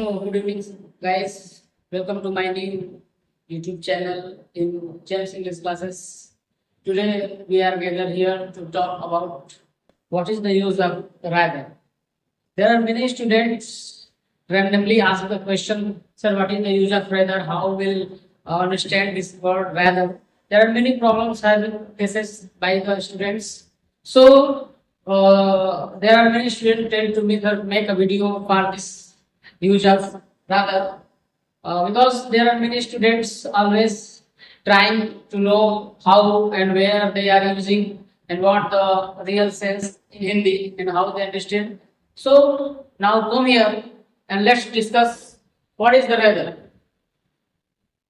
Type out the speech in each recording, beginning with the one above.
good evening, guys. Welcome to my new YouTube channel in James English classes. Today we are gathered here to talk about what is the use of rather. There are many students randomly ask the question, sir, what is the use of rather? How will understand this word rather? There are many problems have been faces by the students. So there are many students tell to me that make a video for this use of rather because there are many students always trying to know how and where they are using and what the real sense in Hindi and how they understand. So now come here and let's discuss what is the rather.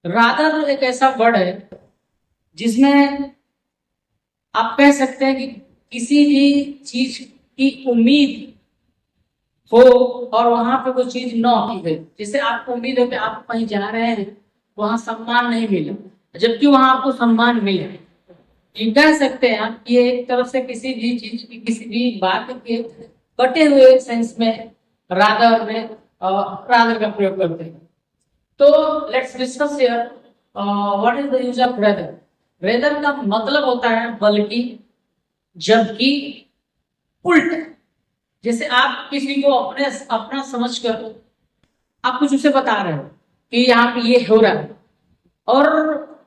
Rather एक ऐसा word है जिसमें आप कह सकते हैं कि किसी भी चीज की उम्मीद हो और वहां पे कोई चीज न की गई। जैसे आपको उम्मीद है कि आप कहीं जा रहे हैं, वहां सम्मान नहीं मिला, जबकि वहां आपको सम्मान मिला। ये कह सकते हैं आप ये एक तरफ से किसी भी चीज की किसी भी बात के कटे हुए सेंस में रादर का प्रयोग करते हैं। तो let's discuss here what is the use of rather. Rather का मतलब होता है बल्कि, जबकि, उल्टा। जैसे आप किसी को अपना समझकर आप कुछ उसे बता रहे हो कि यहाँ पे ये हो रहा है और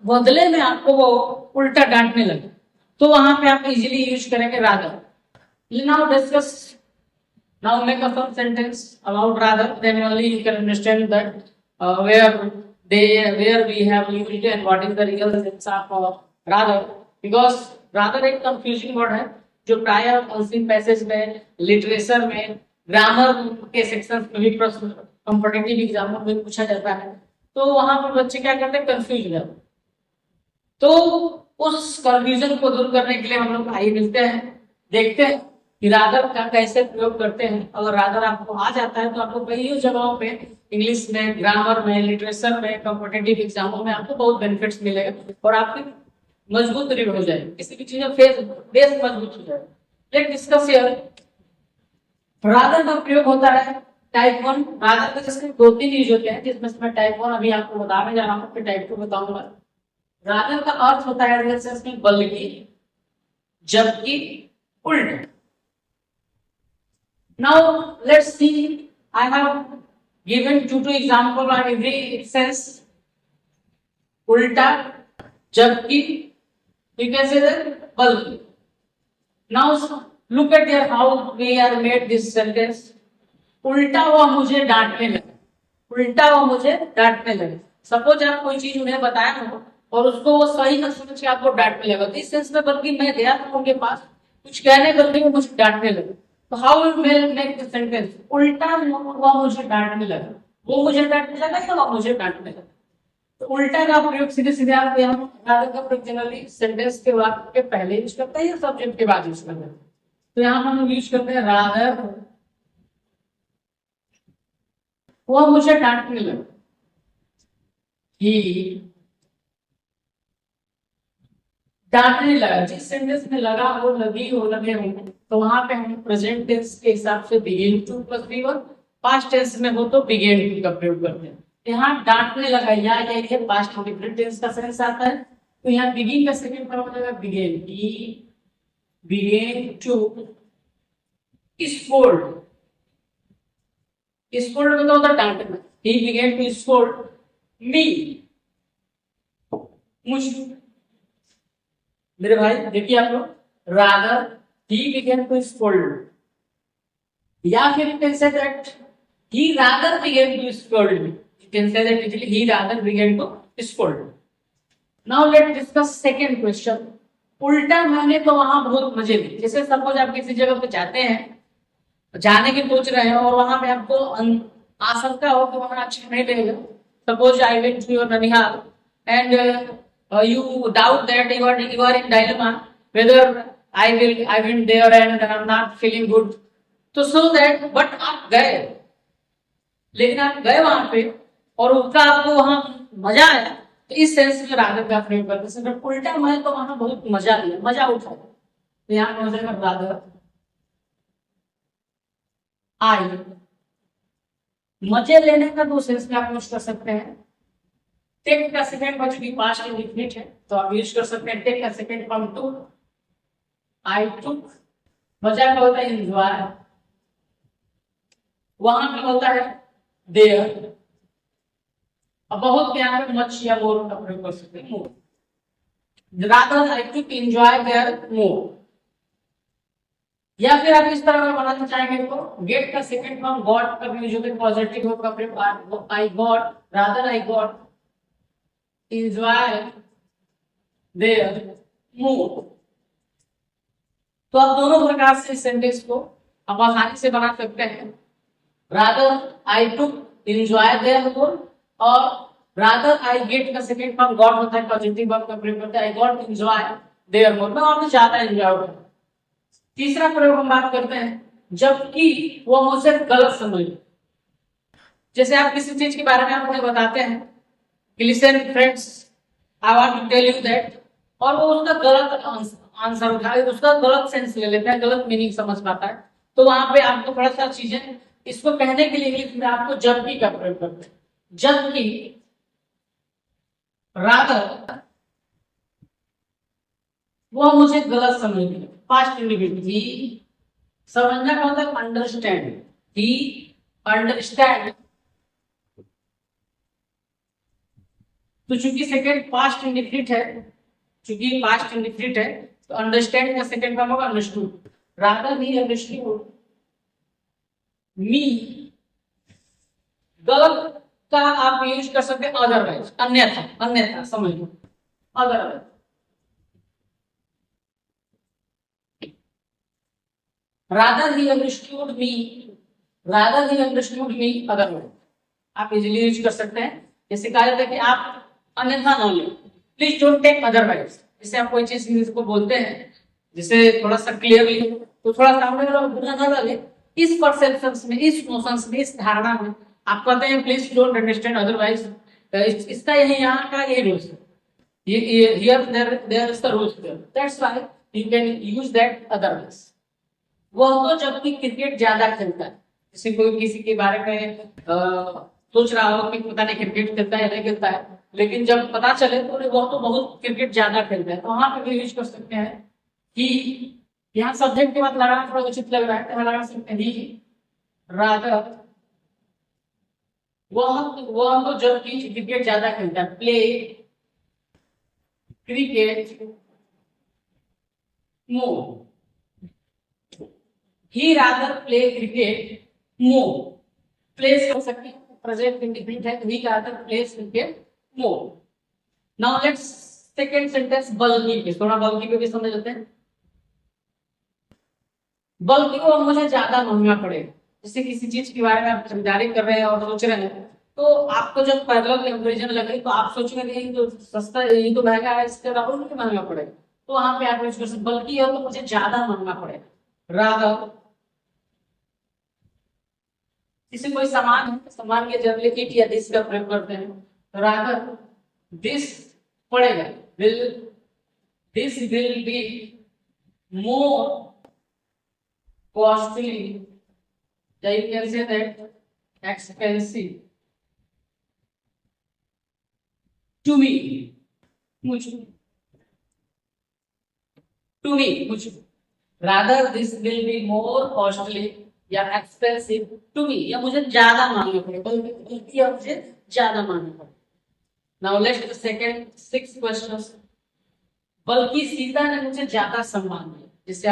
बदले में आपको वो उल्टा डांटने लगे, तो वहां पे आप इजीली यूज करेंगे rather. Now discuss, now make a some sentence about rather, then only you can understand that where we have used it and what is the real sense of rather, because rather एक confusing word है जो प्राय council passage में, literature में, grammar के section में भी प्रश्न कॉम्पिटिटिव एग्जामों में पूछा जाता है। तो वहां पर बच्चे क्या करते हैं, कंफ्यूज हो जाते। तो उस कंफ्यूजन को दूर करने के लिए हम लोग आइए मिलते हैं, देखते हैं कि रादर का कैसे प्रयोग करते हैं। अगर रादर आपको आ जाता है तो आपको कई जगहों पे इंग्लिश में, ग्रामर में, लिटरेचर में, कॉम्पिटिटिव एग्जामों में आपको बहुत बेनिफिट्स मिलेगा और आपकी मजबूत रीड हो जाएगी, किसी भी चीज बेस मजबूत हो जाएगा। Let's discuss here. रादर का प्रयोग होता है टाइप 1। रादर के जिसके दो तीन यूज होते हैं, जिसमें से मैं टाइप 1 अभी आपको बताने जा रहा हूं, फिर टाइप 2 बताऊंगा। रादर का अर्थ होता है रियल सेंस में बल्कि, जबकि, उल्टा। Now let's see, I have given two example on every sense. उल्टा, जबकि, you can say that बल्कि। Now look at here how we are made this sentence. उल्टा हुआ मुझे डांटने लगे, उल्टा हुआ मुझे डांटने लगे। सपोज आप कोई चीज उन्हें बताया हो और उसको वो सही न समझ के आपको डांटने लगा, तो इस सेंस में बल्कि मैं गया था उनके पास कुछ कहने, बल्कि वो मुझे डांटने लगे। तो हाउ विल मैं मेक द सेंटेंस, उल्टा हुआ मुझे डांटने लगा, वो मुझे डांटने लगा या वो मुझे डांटने लगा। तो उल्टा का प्रयोग सीधे सीधे आप यहाँ रादर का प्रयोग जनरली सेंटेंस के वाक्य के पहले यूज करते हैं या सब्जेक्ट के बाद यूज करते हैं। तो यहाँ हम यूज करते हैं रादर वो मुझे डांटने लगा, ही डांटने लगा। जिस सेंटेंस में लगा हो, लगी हो, लगे हो, तो वहां पे हम प्रेजेंट टेंस के हिसाब से begin to plus B one, past tense में हो तो बिगिन टू का प्रयोग करते हैं। यहाँ डांटने लगा या ये पास्ट डिफरेंट टेंस का सेंस आता है, तो यहाँ बिगिन का सेकंड फॉर्म हो जाएगा begin, he begin to scold. Scold मतलब होता है डांटना, he begin to scold me, मुझे। मेरे भाई देखिए आप लोग, rather he began to scold, या फिर you can say that he rather began to scold me, you can say that easily he rather began to scold. Now let's discuss second question. उल्टा मैंने तो वहां बहुत मजे लिए। जैसे सपोज आप किसी जगह पे जाते हैं, जाने की सोच रहे हैं और वहां पे आपको आशंका हो कि वहां अच्छा नहीं लगेगा। Suppose I went to your ननिहाल and you doubt that you are in dilemma whether I went there and I'm not feeling good. तो so that but आप गए, लेकिन आप गए वहां पे और उसका आपको वहां मजा आया, तो इस सेंस में रादर का प्रयोग करते हैं। उल्टा मैं तो वहां बहुत मजा लिया, मजा उठाया, तो यहाँ पे हो जाएगा रादर आई मजे लेने का दो सेंस में आप यूज कर सकते हैं। टेक का सेकंड फॉर्म चूंकि पास्ट इंडिफिनिट है तो आप यूज कर सकते हैं टेक का सेकंड फॉर्म टू, आई टुक। मजा का होता है एंजॉय, वहां पे होता है देयर। अब बहुत के यहाँ पे मच या मोर का प्रयोग कर सकते हैं, more. Rather I took enjoy there more. या फिर आप इस तरह का बनाना चाहेंगे तो गेट का सेकंड फॉर्म गॉट का यूज होता है, पॉजिटिव का प्रयोग, I got, rather I got enjoy there more. तो आप दोनों प्रकार से इस सेंटेंस को आप आसानी से बना सकते हैं। Rather I took enjoy there more और रादर आई गेट का सेकंड फॉर्म गॉट होता है, पॉजिटिव वर्ब का प्रयोग करते हैं, I got enjoy there more, मैं और ज्यादा एंजॉय करूं। तीसरा प्रयोग हम बात करते हैं जबकि वो मुझे गलत समझ। जैसे आप किसी चीज के बारे में आप उन्हें बताते हैं कि listen friends I want to tell you that, और वो उसका गलत आंसर उठाए, उसका गलत सेंस ले लेता है, गलत मीनिंग समझ पाता है, तो वहां पे आपको थोड़ा सा चीजें इसको कहने के लिए इंग्लिश में आपको जबकि का प्रयोग करते हैं। जबकि रादर वो मुझे गलत समझ गया, पास्ट इंडिफिनिट ही समझना का होता है अंडरस्टैंड, ही अंडरस्टैंड। तो चूंकि सेकंड पास्ट इंडिफिनिट है, चूंकि पास्ट इंडिफिनिट है तो अंडरस्टैंड का सेकंड फॉर्म होगा अंडरस्टूड। रादर ही अंडरस्टूड मी, गलत का आप यूज कर सकते हैं अदरवाइज, अन्यथा, अन्यथा समझ लो, otherwise. rather he understood me, rather he understood me otherwise आप इजीली यूज कर सकते हैं। जैसे कहा जाता है कि आप अन्यथा न लो, प्लीज डोंट टेक अदरवाइज। जैसे आप कोई चीज इंग्लिश को बोलते हैं जिसे थोड़ा सा क्लियरली तो थोड़ा सामने वाला बुरा ना लगे, इस परसेप्शंस में, इस नोशंस में, इस धारणा में आप कहते हैं प्लीज डोंट अंडरस्टैंड अदरवाइज। इसका यही यहाँ का ये रूल्स है, ये here there is the rules there, that's why you can use that otherwise. वह तो जबकि क्रिकेट ज्यादा खेलता है, जैसे कोई किसी के बारे में सोच रहा हो कि पता नहीं क्रिकेट खेलता है या नहीं खेलता है, लेकिन जब पता चले तो वह तो बहुत क्रिकेट ज्यादा खेलता है, तो वहां पे भी यूज कर सकते हैं कि यहाँ सब्जेक्ट के बाद लगाना थोड़ा उचित लग रहा है तो लगा सकते हैं ही रादर वह तो जबकि क्रिकेट ज्यादा खेलता है, play cricket more, he rather play cricket more. Plays हो सकती है प्रेजेंट इंडिफिनिट है, he rather plays cricket more. Now let's second sentence बल्कि पे, थोड़ा बल्कि पे भी समझ लेते हैं। बल्कि वो मुझे ज्यादा महंगा पड़ेगा, जैसे किसी चीज के बारे में आप खरीदारी कर रहे हैं और सोच रहे हैं, तो आपको जब पैरेलल कंपैरिजन लगे तो आप सोचेंगे ये तो सस्ता, ये तो महंगा है, इसके अलावा मुझे महंगा पड़ेगा, तो वहां पे आप यूज कर सकते बल्कि है तो मुझे ज्यादा महंगा पड़ेगा। रादर इसे कोई सामान है, सामान के जनरली इट या दिस का प्रयोग करते हैं, तो रादर दिस पड़ेगा, will this will be more costly, या you can say that expensive to me, मुझे, to me मुझे, rather this will be more costly या expensive to me, या मुझे ज्यादा महंगा पड़ेगा, बल्कि या मुझे ज्यादा महंगा पड़ेगा। Now let's the second 6 questions। बल्कि सीता ने मुझे ज्यादा सम्मान दिया, जिससे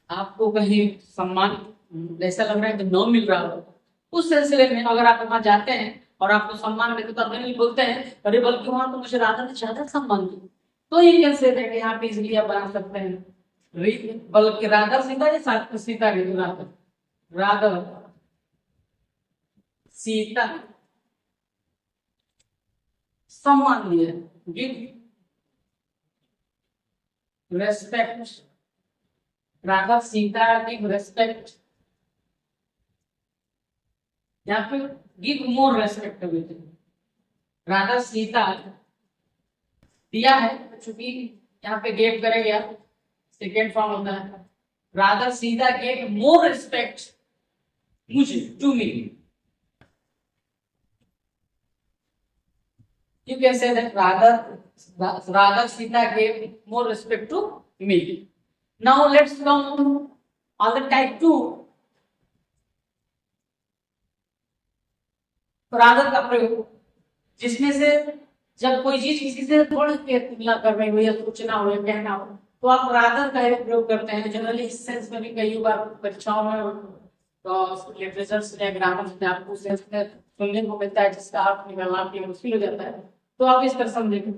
आपको कहीं सम्मान ऐसा लग रहा है कि न मिल रहा हो, उस सिलसिले में अगर आप वहां जाते हैं और आपको सम्मान मिले तो आप बोलते हैं अरे बल्कि वहां तो मुझे राधा ने ज्यादा सम्मान दिया, तो ये कैसे है कि यहाँ पे इजिली आप बना सकते हैं बल्कि राधा सीता या सीता राधा, राधा सीता सम्मान दिया, give respect, Radha Sita give respect, या फिर give more respectability. Radha Sita दिया है चूंकि यहाँ पे गेट करेंगे सेकेंड फॉर्म होता है, Radha Sita get more respect मुझे, to me. You can say that rather Sita gave more respect to me. Now let's come on the type 2. Rather का प्रयोग, जिसमें से जब कोई चीज किसी से थोड़ी तुलना कर रही हो या सोचना हो या कहना हो तो आप रादर का ही प्रयोग करते हैं। जनरली इस सेंस में भी कई बार परीक्षाओं में तो लिटरेचर्स या ग्रामर में आपको सेंस में सुनने को मिलता है जिसका अर्थ निकालना आपके लिए मुश्किल हो जाता है। तो आप इस तरह समझेंगे,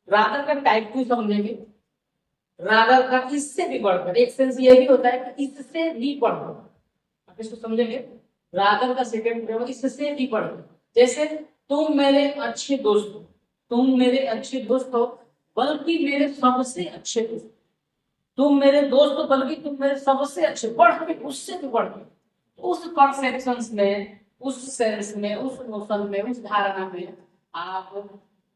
रादर का टाइप 2 समझेंगे। रादर का इससे भी बढ़कर, एक सेंस ये भी होता है कि इससे भी बढ़कर, आप इसको समझेंगे। रादर का सेकंड प्रयोग इससे भी बढ़कर, जैसे तुम मेरे अच्छे दोस्त हो, तुम मेरे अच्छे दोस्त हो बल्कि मेरे सबसे अच्छे दोस्त, तुम मेरे दोस्त हो बल्कि तुम मेरे सबसे अच्छे, बढ़ के, उससे भी बढ़ के, उस परसेप्शन में, उस सेंस में, उस नोशन में, उस धारणा में आप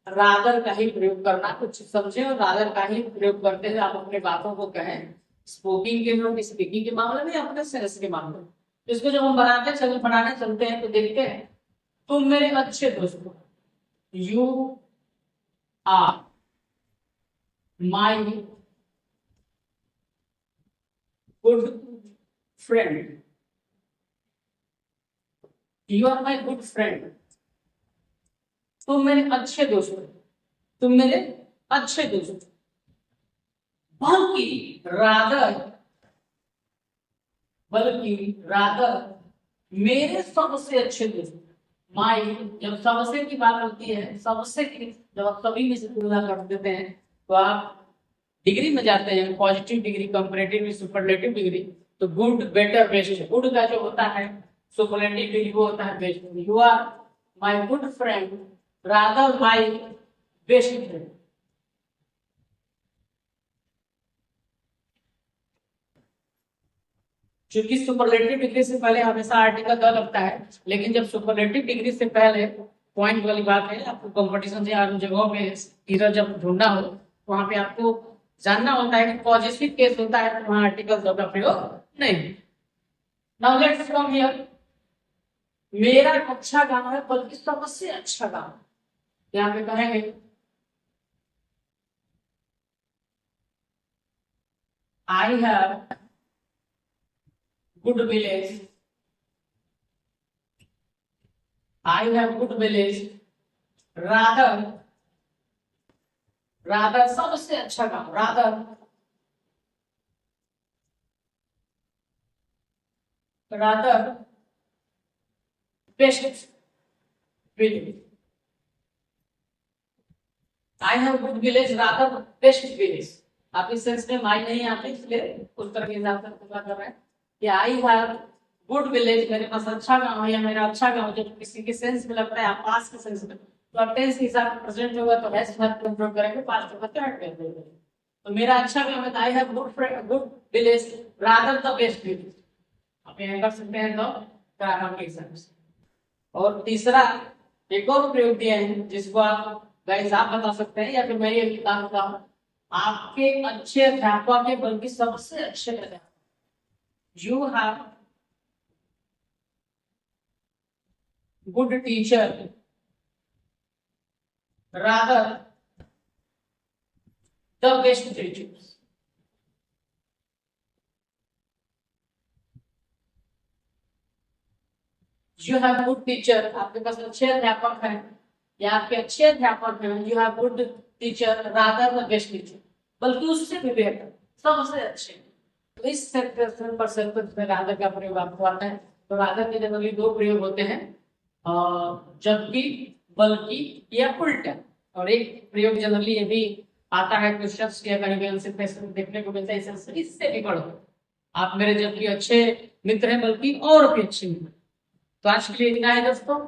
रादर का ही प्रयोग करना कुछ समझे और रादर का ही प्रयोग करते हुए आप अपने बातों को कहें, स्पीकिंग के मामले में, अपने सेंस के मामले में। इसको जब हम बनाने चलते हैं तो देखते हैं, तुम मेरे अच्छे दोस्त हो, you are my good friend, you are my good friend. तुम मेरे अच्छे दोस्त हो, तुम मेरे अच्छे दोस्त, बल्कि रादर मेरे सबसे अच्छे दोस्त। माई, जब सबसे की बात होती है, सबसे की जब आप सभी में से तुलना कर देते हैं तो आप डिग्री में जाते हैं, positive degree, comparative, superlative degree. तो गुड, बेटर, बेस्ट, गुड का जो होता है सुपरलेटिव डिग्री वो होता है best. You are my good friend rather my best friend. क्योंकि सुपरलेटिव डिग्री से पहले हमेशा आर्टिकल द लगता है, लेकिन जब सुपरलेटिव डिग्री से पहले, पॉइंट वाली बात है, आपको कंपटीशन या जगहों पे हीरो जब ढूंढना हो वहां पे आपको जानना होता है कि पॉजिटिव केस होता है तो वहां आर्टिकल द का प्रयोग नहीं। नाउ लेट्स कम हियर, मेरा अच्छा गांव है बल्कि सबसे अच्छा गांव, यहाँ पे कहेंगे I have good village, I have good village rather सबसे अच्छा काम, rather best village, I have good village rather best village। आप इस सेंस में माई नहीं आते इसलिए उस तरह के हिसाब से पूरा कर रहे हैं कि आई हैव गुड विलेज, मेरे पास अच्छा गांव है या मेरा अच्छा गांव, जब किसी के सेंस में लगता है आप पास के सेंस में, तो आप टेंस के हिसाब से प्रेजेंट होगा तो हैज वर्ब का प्रयोग करेंगे, पास्ट होगा तो हैड का प्रयोग करेंगे। तो मेरा अच्छा गांव है, I have good village rather the best village, आप यहां कर सकते हैं तो ग्रामर के हिसाब से। और तीसरा एक और प्रयोग दिया है जिसको आप गाइस आप बता सकते हैं या फिर मैं ये बताता हूं, आपके अच्छे अध्यापक है बल्कि सबसे अच्छे अध्यापक, you have good teacher rather the best teachers। you have good teacher, आपके पास अच्छे अध्यापक हैं या आपके अच्छे अध्यापक हैं, you have good teacher rather the best teacher, बल्कि उससे भी बेहतर, सबसे अच्छे। तो इस सेंटेंस में रादर का प्रयोग आपको आता है। तो रादर के जनरली दो प्रयोग होते हैं, जबकि, बल्कि या उल्टा, और एक प्रयोग जनरली ये भी आता है क्वेश्चंस के कहीं देखने को मिलता है, इससे भी बढ़ो, आप मेरे जबकि अच्छे मित्र हैं बल्कि और भी अच्छे मित्र। तो आज के लिए इतना है दोस्तों।